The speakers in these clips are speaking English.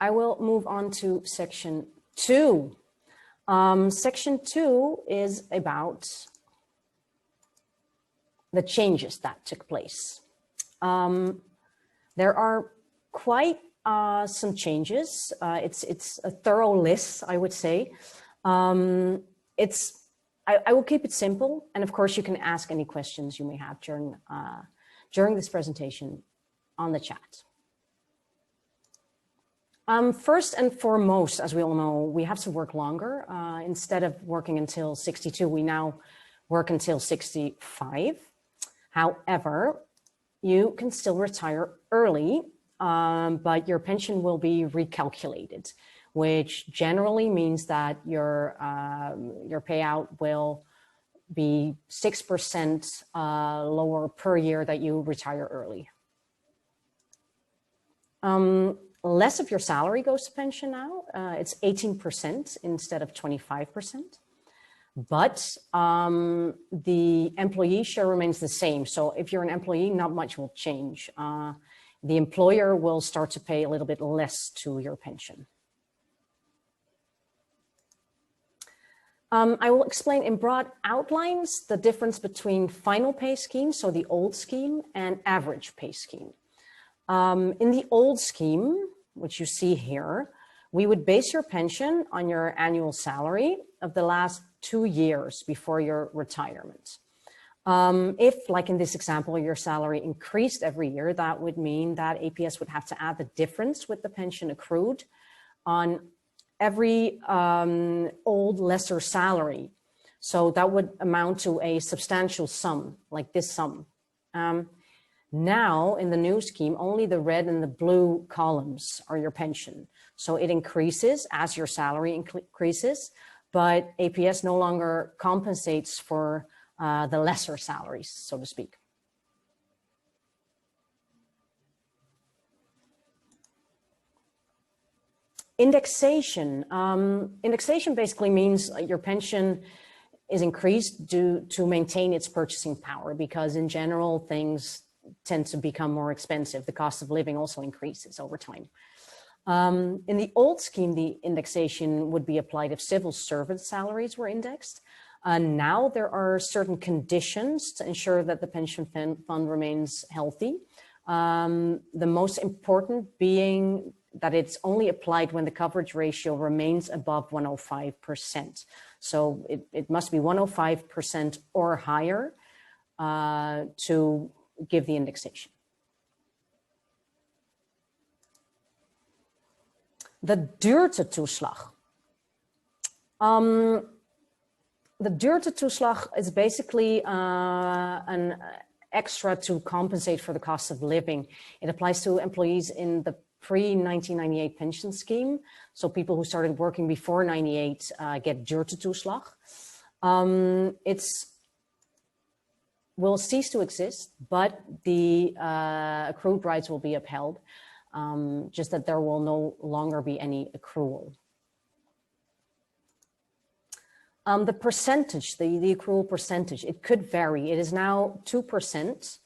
I will move on to section 2. Section 2 is about the changes that took place. There are quite some changes. It's a thorough list, I would say. I will keep it simple, and of course you can ask any questions you may have during this presentation on the chat. First and foremost, as we all know, we have to work longer. Instead of working until 62, we now work until 65. However, you can still retire early, but your pension will be recalculated, which generally means that your payout will be 6% lower per year that you retire early. Less of your salary goes to pension now. It's 18% instead of 25%. But the employee share remains the same. So if you're an employee, not much will change. The employer will start to pay a little bit less to your pension. I will explain in broad outlines the difference between final pay scheme, so the old scheme, and average pay scheme. In the old scheme, which you see here, we would base your pension on your annual salary of the last 2 years before your retirement. If, like in this example, your salary increased every year, that would mean that APS would have to add the difference with the pension accrued on every old lesser salary. So that would amount to a substantial sum, like this sum. Now, in the new scheme, only the red and the blue columns are your pension. So it increases as your salary increases, but APS no longer compensates for the lesser salaries, so to speak. Indexation. Indexation basically means your pension is increased to maintain its purchasing power, because in general, things tend to become more expensive. The cost of living also increases over time. In the old scheme, the indexation would be applied if civil servant salaries were indexed. Now there are certain conditions to ensure that the pension fund remains healthy. The most important being that it's only applied when the coverage ratio remains above 105%. So it must be 105% or higher to give the indexation. The duurtetoeslag. The duurtetoeslag is basically an extra to compensate for the cost of living. It applies to employees in the pre-1998 pension scheme. So people who started working before 98 get duurtetoeslag. Will cease to exist, but the accrued rights will be upheld, just that there will no longer be any accrual. The percentage, the accrual percentage, it could vary. It is now 2%.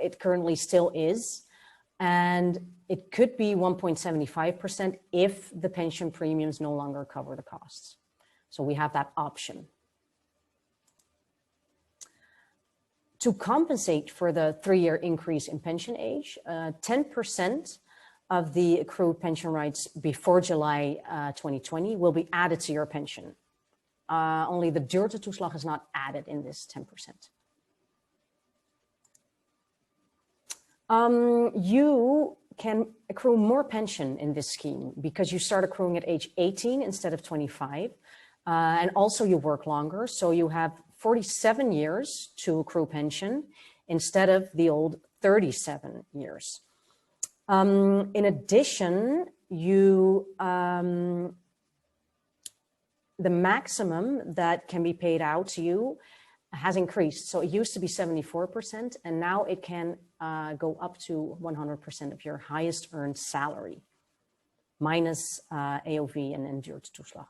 It currently still is. And it could be 1.75% if the pension premiums no longer cover the costs. So we have that option. To compensate for the 3-year increase in pension age, 10% of the accrued pension rights before July 2020 will be added to your pension. Only the duurtetoeslag is not added in this 10%. You can accrue more pension in this scheme because you start accruing at age 18 instead of 25. And also you work longer, so you have 47 years to accrue pension instead of the old 37 years. In addition, the maximum that can be paid out to you has increased. So it used to be 74%, and now it can go up to 100% of your highest earned salary, minus AOV and duurtetoeslag.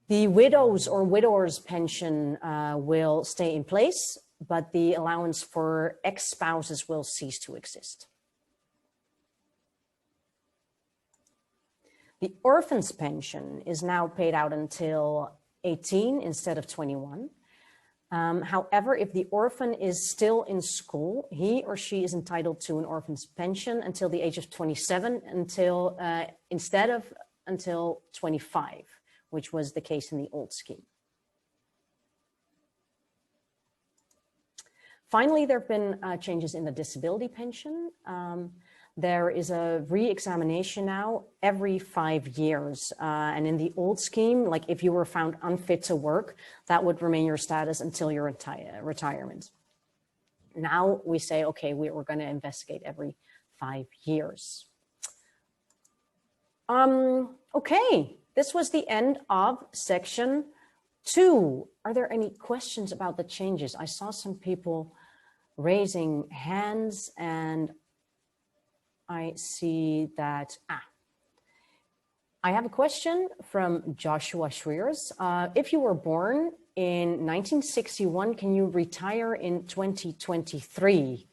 The widows or widowers pension will stay in place, but the allowance for ex-spouses will cease to exist. The orphan's pension is now paid out until 18 instead of 21. However, if the orphan is still in school, he or she is entitled to an orphan's pension until the age of 27 instead of until 25, which was the case in the old scheme. Finally, there have been changes in the disability pension. There is a re-examination now every 5 years. And in the old scheme, like if you were found unfit to work, that would remain your status until your retirement. Now we say, okay, we're going to investigate every 5 years. Okay, this was the end of section 2. Are there any questions about the changes? I saw some people raising hands, and I see that, I have a question from Joshua Schreers. If you were born in 1961, can you retire in 2023?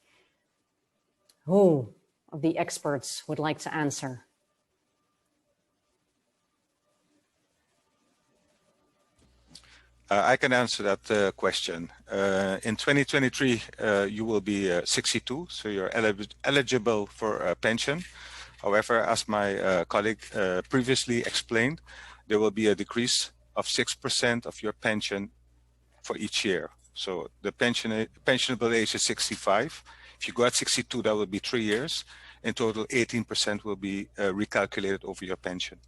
Who of the experts would like to answer? I can answer that question. In 2023, you will be 62, so you're eligible for a pension. However, as my colleague previously explained, there will be a decrease of 6% of your pension for each year. So the pensionable age is 65. If you go at 62, that will be 3 years. In total, 18% will be recalculated over your pension.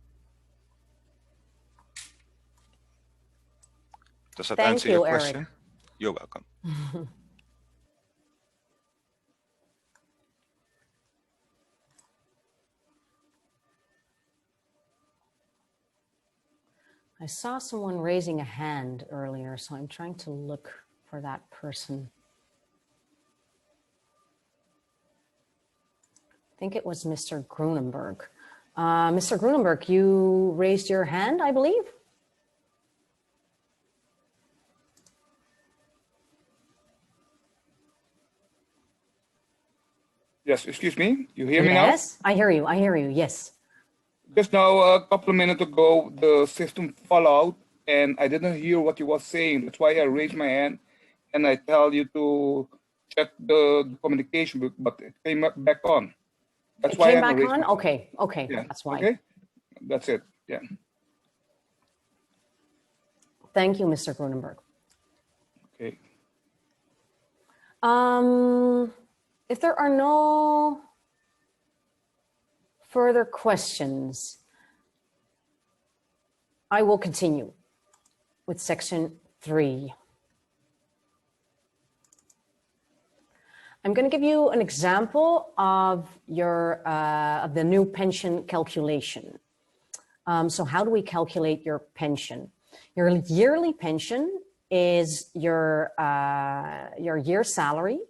Does that answer your question? Eric. You're welcome. I saw someone raising a hand earlier, so I'm trying to look for that person. I think it was Mr. Grunenberg. Mr. Grunenberg, you raised your hand, I believe? Yes, excuse me. You hear me now? Yes, I hear you. I hear you. Yes. Just now, a couple of minutes ago, the system fell out and I didn't hear what you were saying. That's why I raised my hand and I tell you to check the communication, but it came back on. That's why I raised my hand. Okay. Yeah. That's why. Okay. That's it. Yeah. Thank you, Mr. Grunenberg. Okay. If there are no further questions, I will continue with section 3. I'm going to give you an example of of the new pension calculation. So how do we calculate your pension? Your yearly pension is your year salary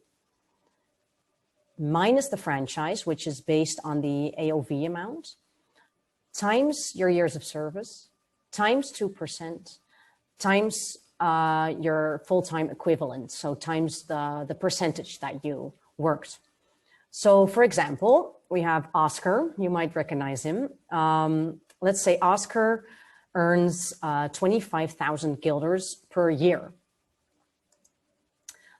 minus the franchise, which is based on the AOV amount, times your years of service, times 2%, times your full-time equivalent, so times the percentage that you worked. So for example, we have Oscar, you might recognize him. Let's say Oscar earns 25,000 guilders per year.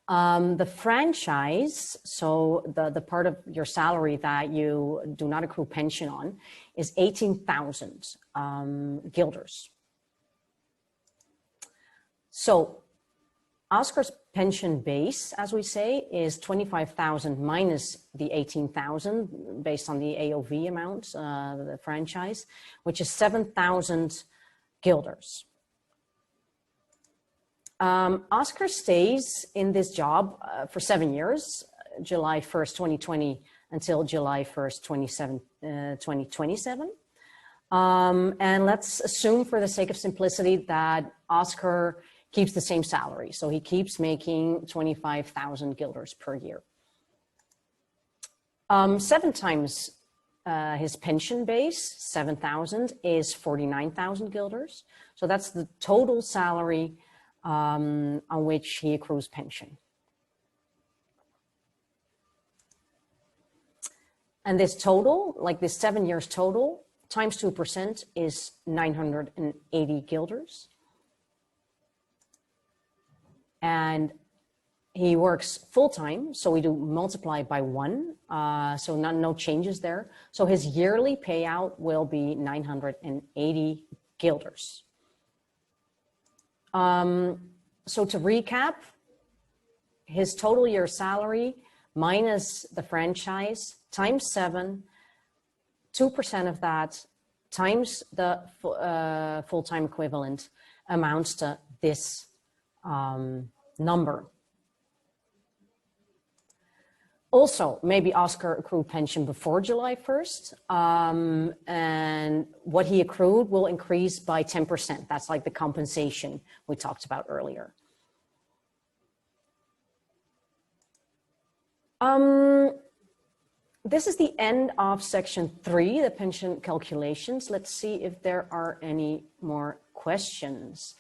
The franchise, so the part of your salary that you do not accrue pension on, is 18,000 guilders. So Oscar's pension base, as we say, is 25,000 minus the 18,000 based on the AOV amount, the franchise, which is 7,000 guilders. Oscar stays in this job for 7 years, July 1st, 2020 until July 1st, 2027. And let's assume for the sake of simplicity that Oscar keeps the same salary. So he keeps making 25,000 guilders per year. 7 times his pension base, 7,000, is 49,000 guilders. So that's the total salary on which he accrues pension. And this total, like this 7 years total, times 2% is 980 guilders. And he works full-time, so we do multiply by 1, so no changes there. So his yearly payout will be 980 guilders. So to recap, his total year salary minus the franchise times 7, 2% of that times the full-time equivalent amounts to this number. Also, maybe Oscar accrued pension before July 1st, and what he accrued will increase by 10%. That's like the compensation we talked about earlier. This is the end of section 3, the pension calculations. Let's see if there are any more questions.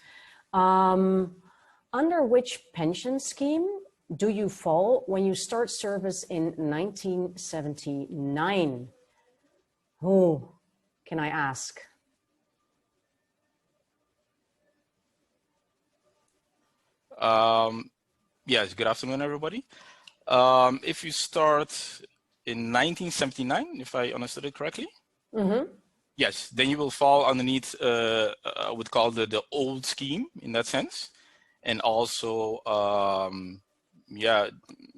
Under which pension scheme do you fall when you start service in 1979? Who can I ask? Yes, good afternoon, everybody. If you start in 1979, if I understood it correctly, yes, then you will fall underneath, I would call the old scheme in that sense. And also, yeah,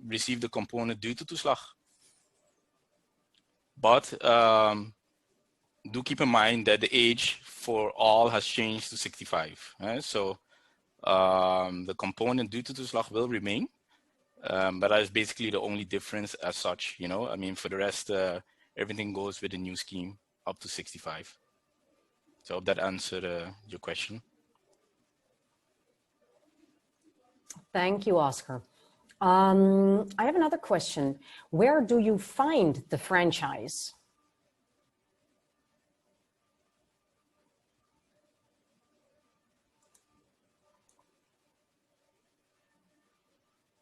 receive the component due to toeslag. But do keep in mind that the age for all has changed to 65. So the component due to toeslag will remain, but that is basically the only difference as such. You know, I mean, for the rest, everything goes with the new scheme up to 65. So I hope that answered your question. Thank you, Oscar. I have another question. Where do you find the franchise?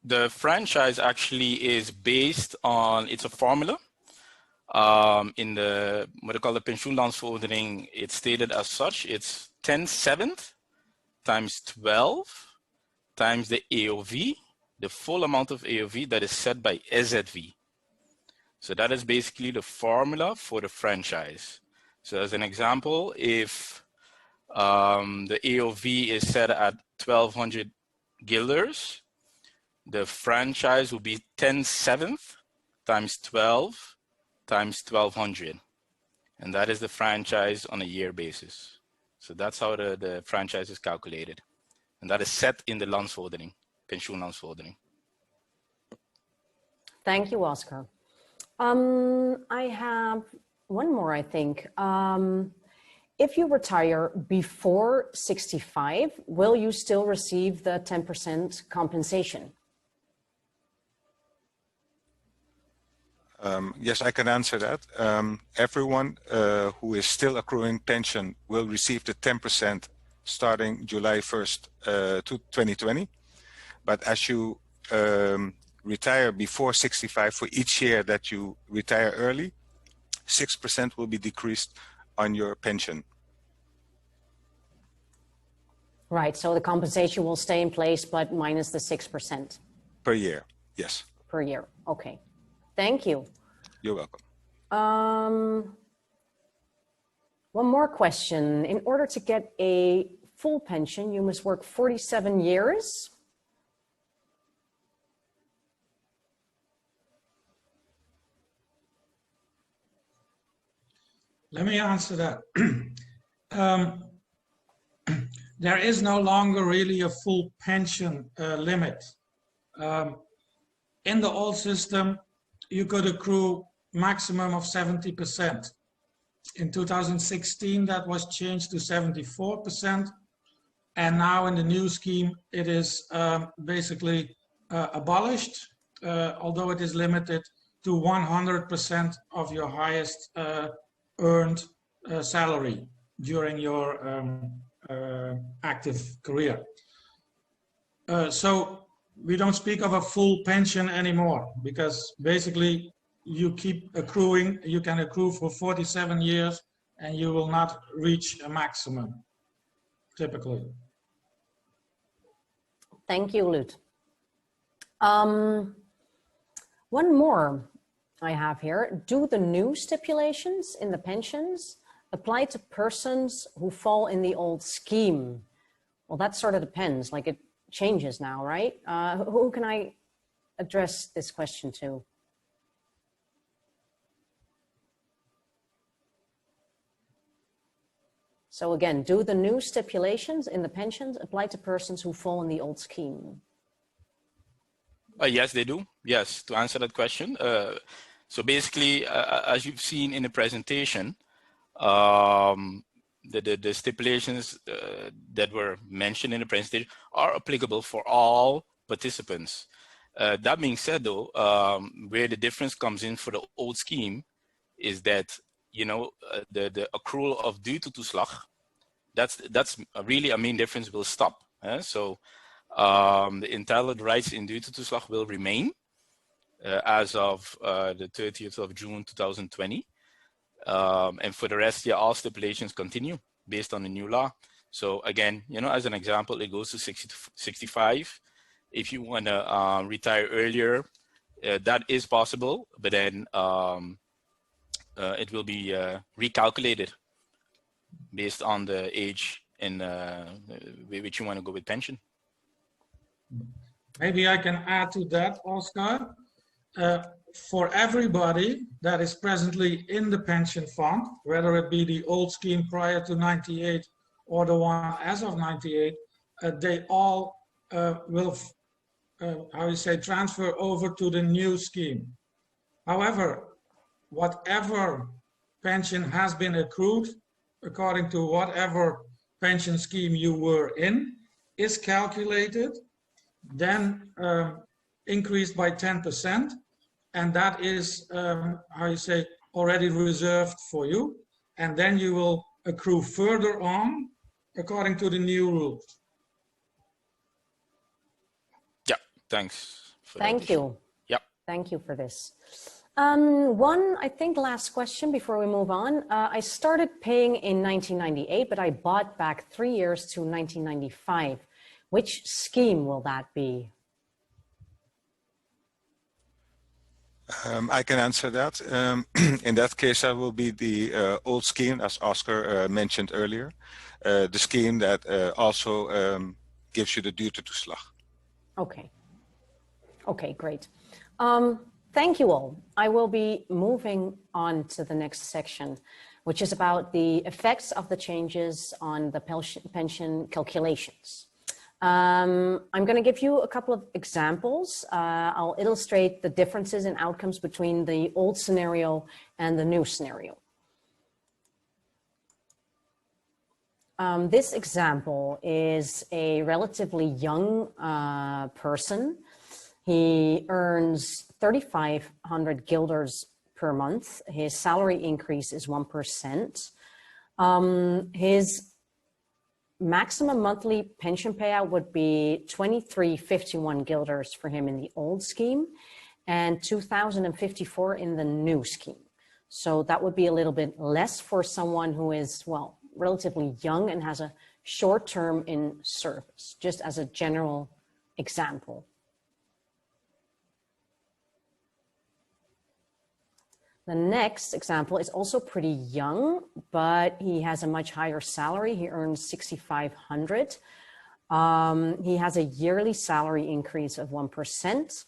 The franchise actually is based on, it's a formula. In the, what I call the pensioenlandsverordening, it's stated as such, it's 10/7 times 12 times the AOV, the full amount of AOV that is set by SZV. So that is basically the formula for the franchise. So as an example, if the AOV is set at 1200 guilders, the franchise will be 10/7 times 12 times 1200. And that is the franchise on a year basis. So that's how the franchise is calculated. And that is set in the landsverordening, pensioenlandsverordening. Thank you, Oscar. I have one more, I think. If you retire before 65, will you still receive the 10% compensation? Yes, I can answer that. Everyone who is still accruing pension will receive the 10% starting July 1st, 2020. But as you retire before 65, for each year that you retire early, 6% will be decreased on your pension. Right, so the compensation will stay in place, but minus the 6%. Per year, yes. Per year, okay. Thank you. You're welcome. One more question. In order to get a full pension, you must work 47 years. Let me answer that. There is no longer really a full pension limit. In the old system, you could accrue maximum of 70%. In 2016, that was changed to 74%. And now in the new scheme, it is basically abolished, although it is limited to 100% of your highest earned salary during your active career. So we don't speak of a full pension anymore, because basically you keep accruing. You can accrue for 47 years and you will not reach a maximum, typically. Thank you, Lut. One more I have here. Do the new stipulations in the pensions apply to persons who fall in the old scheme? Well, that sort of depends, like it changes now, right? Who can I address this question to? So again, do the new stipulations in the pensions apply to persons who fall in the old scheme? Yes, they do. Yes, to answer that question. So basically, as you've seen in the presentation, the stipulations that were mentioned in the presentation are applicable for all participants. That being said, though, where the difference comes in for the old scheme is that, you know, the accrual of duurtoeslag, that's really a main difference, will stop. So the entitled rights in duurtoeslag will remain as of the 30th of June 2020. And for the rest, yeah, all stipulations continue based on the new law. So again, you know, as an example, it goes to 60 to 65. If you want to retire earlier, that is possible, but then it will be recalculated based on the age and which you want to go with pension. Maybe I can add to that, Oscar. For everybody that is presently in the pension fund, whether it be the old scheme prior to 98 or the one as of 98, they all will, how you say, transfer over to the new scheme. However, whatever pension has been accrued, according to whatever pension scheme you were in, is calculated, then increased by 10%. And that is, how you say, already reserved for you. And then you will accrue further on according to the new rules. Yeah, thanks. Thank you. Yep. Thank you for this. One, I think, last question before we move on. I started paying in 1998, but I bought back 3 years to 1995. Which scheme will that be? I can answer that. In that case, that will be the old scheme, as Oscar mentioned earlier, the scheme that also gives you the duurtoeslag. Okay. Okay, great. Thank you all. I will be moving on to the next section, which is about the effects of the changes on the pension calculations. I'm going to give you a couple of examples. I'll illustrate the differences in outcomes between the old scenario and the new scenario. This example is a relatively young person. He earns 3,500 guilders per month. His salary increase is 1%. His maximum monthly pension payout would be 2,351 guilders for him in the old scheme and 2,054 in the new scheme. So that would be a little bit less for someone who is, well, relatively young and has a short term in service, just as a general example. The next example is also pretty young, but he has a much higher salary. He earns 6,500. He has a yearly salary increase of 1%.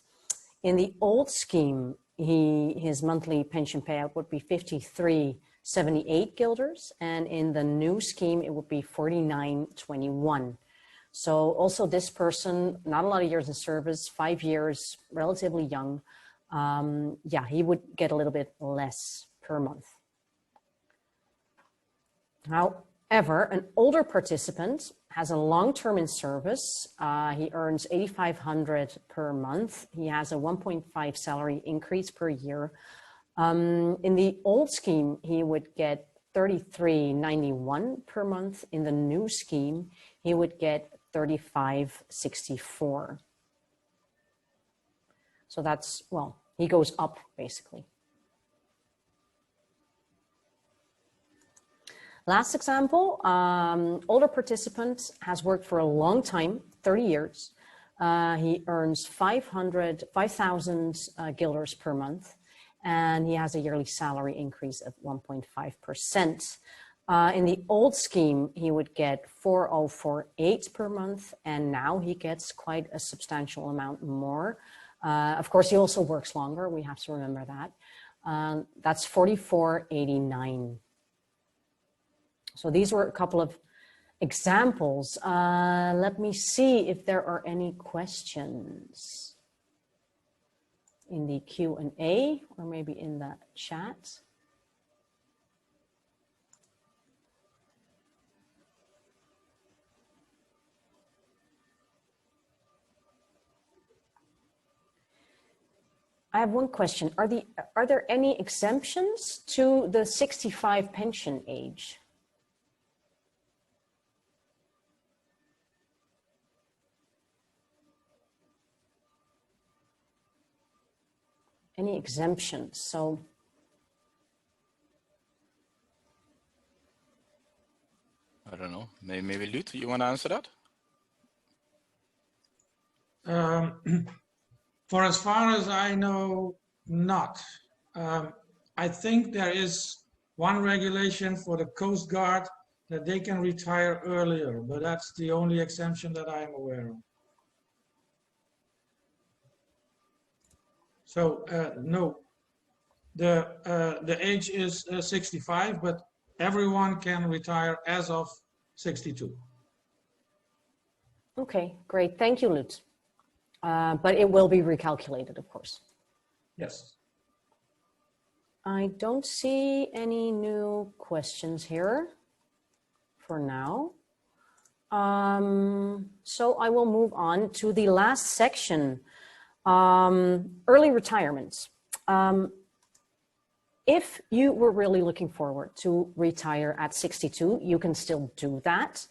In the old scheme, his monthly pension payout would be 53.78 guilders, and in the new scheme, it would be 49.21. So also this person, not a lot of years in service, 5 years, relatively young. Yeah, he would get a little bit less per month. However, an older participant has a long term in service. He earns 8,500 per month. He has a 1.5 salary increase per year. In the old scheme, he would get 33.91 per month. In the new scheme, he would get 35.64. So that's, well, he goes up basically. Last example, older participant has worked for a long time, 30 years. He earns 5,000 guilders per month, and he has a yearly salary increase of 1.5%. In the old scheme, he would get 4,048 per month, and now he gets quite a substantial amount more. Of course, he also works longer. We have to remember that. That's 4,489. So these were a couple of examples. Let me see if there are any questions in the Q&A or maybe in the chat. I have one question. Are there any exemptions to the 65 pension age? Any exemptions? So I don't know. Maybe Lut, you want to answer that? For as far as I know, not. I think there is one regulation for the Coast Guard that they can retire earlier, but that's the only exemption that I am aware of. So no, the age is 65, but everyone can retire as of 62. okay, great. Thank you, Lut. But it will be recalculated, of course. Yes. I don't see any new questions here for now. So I will move on to the last section, early retirements. If you were really looking forward to retire at 62, you can still do that.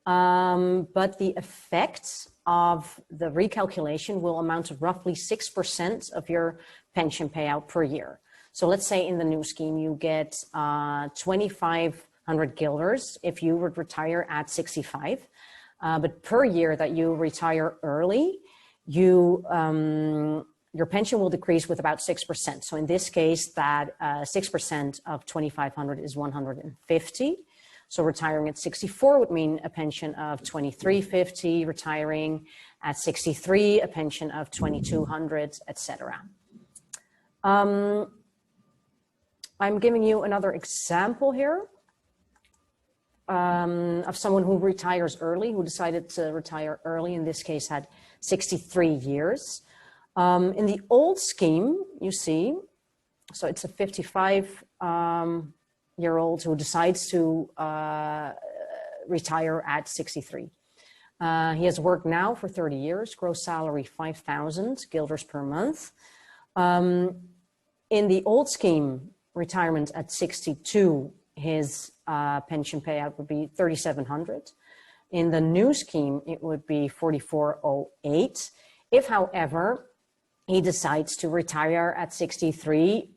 But the effects of the recalculation will amount to roughly 6% of your pension payout per year. So let's say in the new scheme, you get 2,500 guilders if you would retire at 65. But per year that you retire early, your pension will decrease with about 6%. So in this case, that 6% of 2,500 is 150. So retiring at 64 would mean a pension of 2,350, retiring at 63, a pension of 2,200, etc. I'm giving you another example here of someone who retires early, who decided to retire early, in this case had 63 years. In the old scheme, you see, so it's a 55-year-old who decides to retire at 63. He has worked now for 30 years, gross salary 5,000 guilders per month. In the old scheme, retirement at 62, his pension payout would be 3,700. In the new scheme, it would be 4,408. If, however, he decides to retire at 63,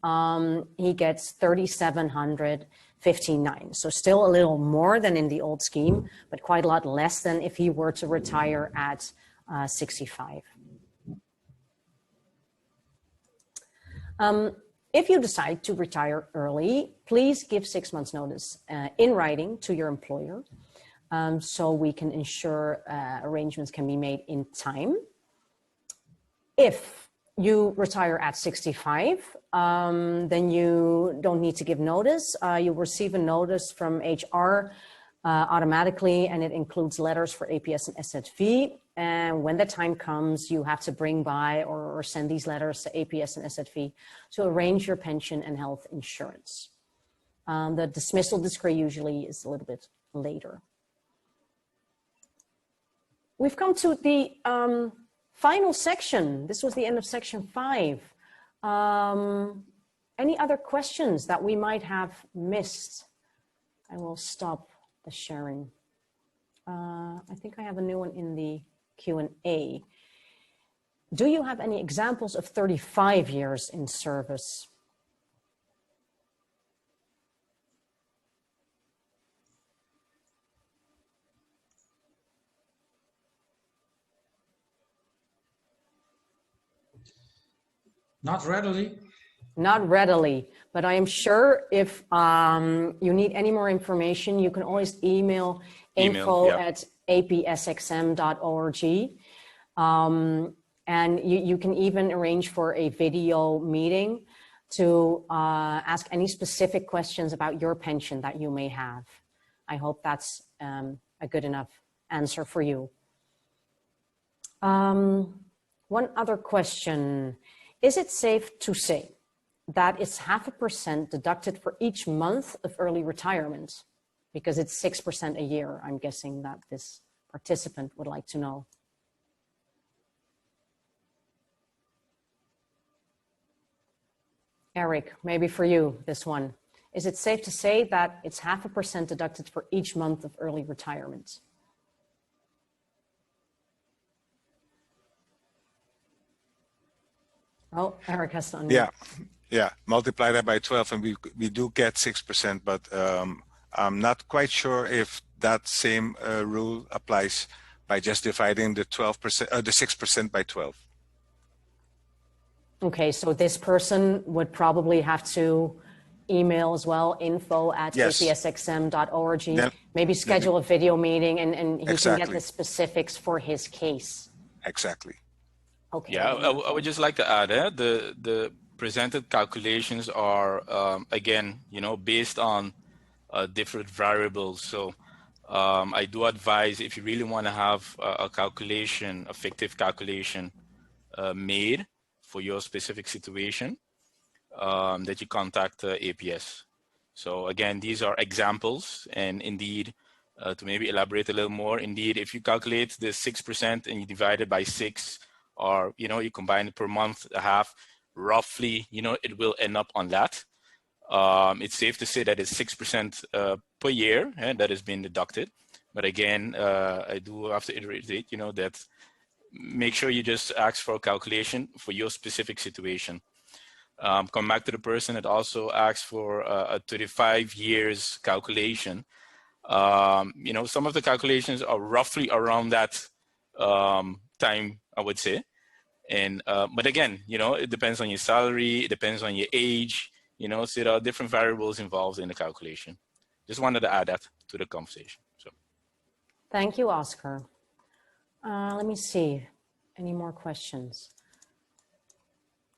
he gets 3,759. So still a little more than in the old scheme, but quite a lot less than if he were to retire at 65. If you decide to retire early, please give 6 months notice in writing to your employer so we can ensure arrangements can be made in time. If you retire at 65, then you don't need to give notice. You'll receive a notice from HR automatically, and it includes letters for APS and SZV. And when the time comes, you have to bring by or send these letters to APS and SZV to arrange your pension and health insurance. The dismissal decree usually is a little bit later. We've come to the final section. This was the end of section 5. Any other questions that we might have missed? I will stop the sharing. I think I have a new one in the Q&A. Do you have any examples of 35 years in service? Not readily. Not readily, but I am sure if you need any more information, you can always email info@apsxm.org. And you can even arrange for a video meeting to ask any specific questions about your pension that you may have. I hope that's a good enough answer for you. One other question. Is it safe to say that it's 0.5% deducted for each month of early retirement? Because it's 6% a year. I'm guessing that this participant would like to know. Eric, maybe for you, this one. Is it safe to say that it's 0.5% deducted for each month of early retirement? Oh, Eric has to unmute. Yeah. Multiply that by 12 and we do get 6%, but I'm not quite sure if that same rule applies by just dividing the 12%, the 6% by 12. Okay, so this person would probably have to email as well, info@apsxm.org. Maybe schedule a video meeting and he can get the specifics for his case. Exactly. Okay. Yeah, I would just like to add the presented calculations are, again, based on different variables. So I do advise if you really want to have a calculation, a fictive calculation made for your specific situation, that you contact APS. So again, these are examples, and indeed, to maybe elaborate a little more, indeed, if you calculate the 6% and you divide it by 6, or you combine it per month, a half, roughly, it will end up on that. It's safe to say that it's 6% per year, and that has been deducted. But again, I do have to iterate, that make sure you just ask for a calculation for your specific situation. Come back to the person that also asks for a 35 years calculation. Some of the calculations are roughly around that time, I would say. And but again, it depends on your salary, it depends on your age, so there are different variables involved in the calculation. Just wanted to add that to the conversation. So, thank you, Oscar. Let me see, any more questions?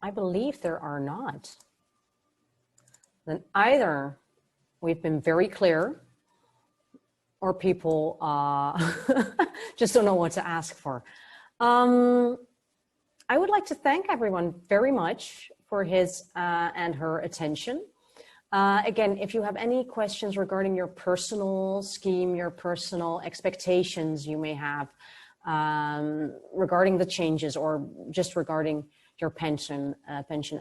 I believe there are not. Then either we've been very clear or people just don't know what to ask for. I would like to thank everyone very much for his and her attention. Again, if you have any questions regarding your personal scheme, your personal expectations you may have regarding the changes or just regarding your pension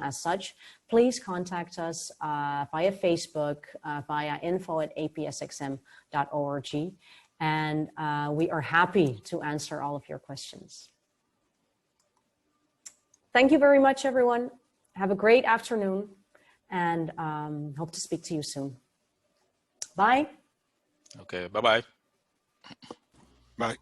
as such, please contact us via Facebook, via info@apsxm.org, and we are happy to answer all of your questions. Thank you very much, everyone. Have a great afternoon, and hope to speak to you soon. Bye. Okay, bye-bye. Bye.